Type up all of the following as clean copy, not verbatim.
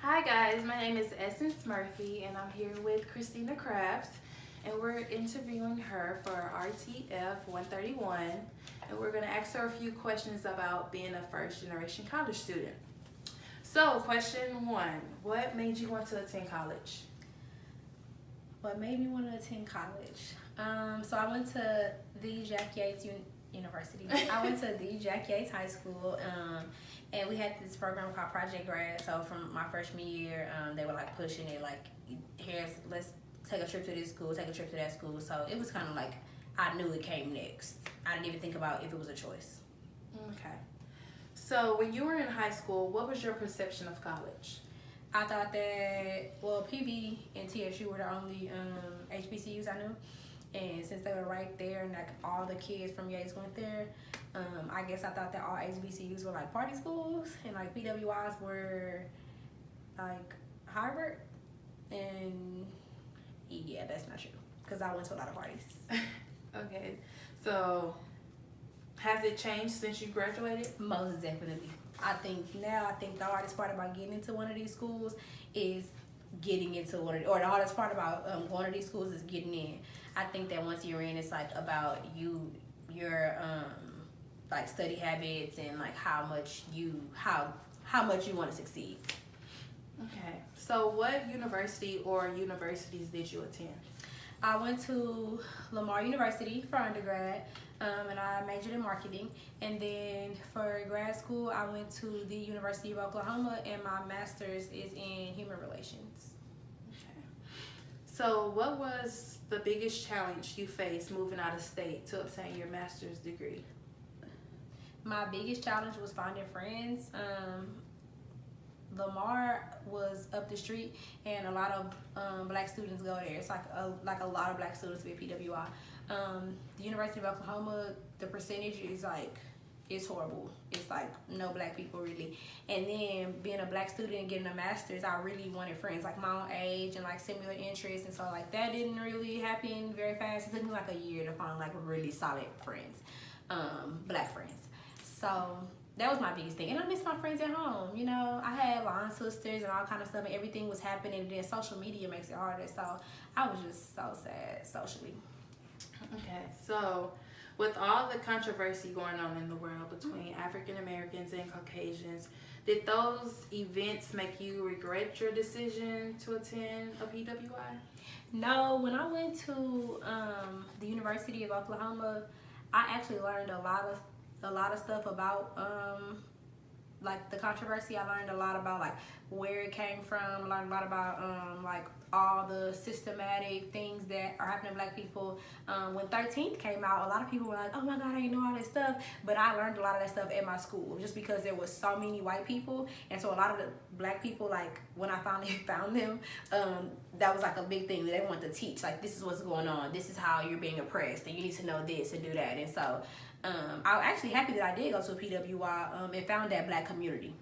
Hi guys, my name is Essence Murphy and I'm here with Christina Crafts and we're interviewing her for RTF 131 and we're going to ask her a few questions about being a first generation college student. So question one, what made you want to attend college? What made me want to attend college? So I went to the Jack Yates University. I went to the Jack Yates High School, and we had this program called Project Grad. So from my freshman year, they were like pushing it, like, let's take a trip to this school, take a trip to that school. So it was kind of like I knew it came next. I didn't even think about if it was a choice. Okay. So when you were in high school, what was your perception of college? I thought that, PV and TSU were the only HBCUs I knew. And since they were right there and like all the kids from Yates went there, I guess I thought that all HBCUs were like party schools and like PWIs were like Harvard. And yeah, that's not true because I went to a lot of parties. Okay. So has it changed since you graduated? Most definitely. I think the hardest part about getting into one of these schools is getting into one of the, or the hardest part about going to these schools is getting in. I think that once you're in, it's like about your like study habits and like how much you want to succeed. Okay. So what university or universities did you attend? I went to Lamar University for undergrad, and I majored in marketing. And then for grad school, I went to the University of Oklahoma, and my master's is in human relations. Okay. So what was the biggest challenge you faced moving out of state to obtain your master's degree? My biggest challenge was finding friends. Lamar was up the street, and a lot of black students go there. It's like a lot of black students with PWI. The University of Oklahoma, the percentage is like, it's horrible. It's like no black people really. And then being a black student and getting a master's, I really wanted friends like my own age and like similar interests, and so like that didn't really happen very fast. It took me like a year to find like really solid friends, black friends. So that was my biggest thing. And I miss my friends at home. You know, I had line sisters and all kind of stuff, and everything was happening, and then social media makes it harder. So I was just so sad socially. Okay, so with all the controversy going on in the world between African Americans and Caucasians, did those events make you regret your decision to attend a PWI? No, when I went to the University of Oklahoma, I actually learned a lot of stuff about like the controversy. I learned a lot about like where it came from. Learned a lot about like all the systematic things that are happening to black people. When 13th came out, a lot of people were like, oh my god, I didn't know all this stuff. But I learned a lot of that stuff at my school just because there was so many white people, and so a lot of the black people, like when I finally found them, that was like a big thing that they wanted to teach, like this is what's going on, this is how you're being oppressed, and you need to know this and do that. And so I was actually happy that I did go to a PWI and found that black community.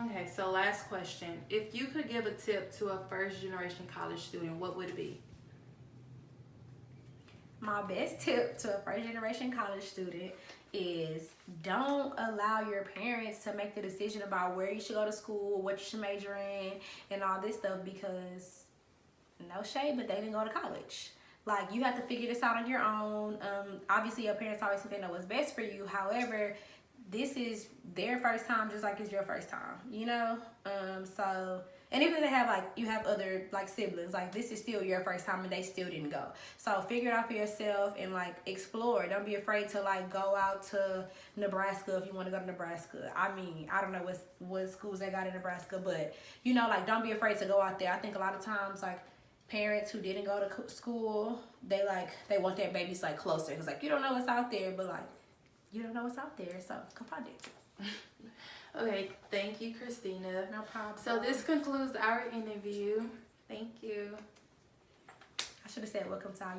Okay, so last question. If you could give a tip to a first generation college student, what would it be? My best tip to a first generation college student is don't allow your parents to make the decision about where you should go to school, what you should major in, and all this stuff, because no shade, but they didn't go to college. Like, you have to figure this out on your own. Obviously, your parents always think they know what's best for you. However, this is their first time just like it's your first time, you know? So, and even if they have, like, you have other, like, siblings, like, this is still your first time and they still didn't go. So, figure it out for yourself and, like, explore. Don't be afraid to, like, go out to Nebraska if you want to go to Nebraska. I mean, I don't know what schools they got in Nebraska, but, you know, like, don't be afraid to go out there. I think a lot of times, like, parents who didn't go to school, they want their babies like closer, because like you don't know what's out there, but like you don't know what's out there, so go find it. Okay, thank you, Christina. No problem. So this concludes our interview. Thank you. I should have said welcome to our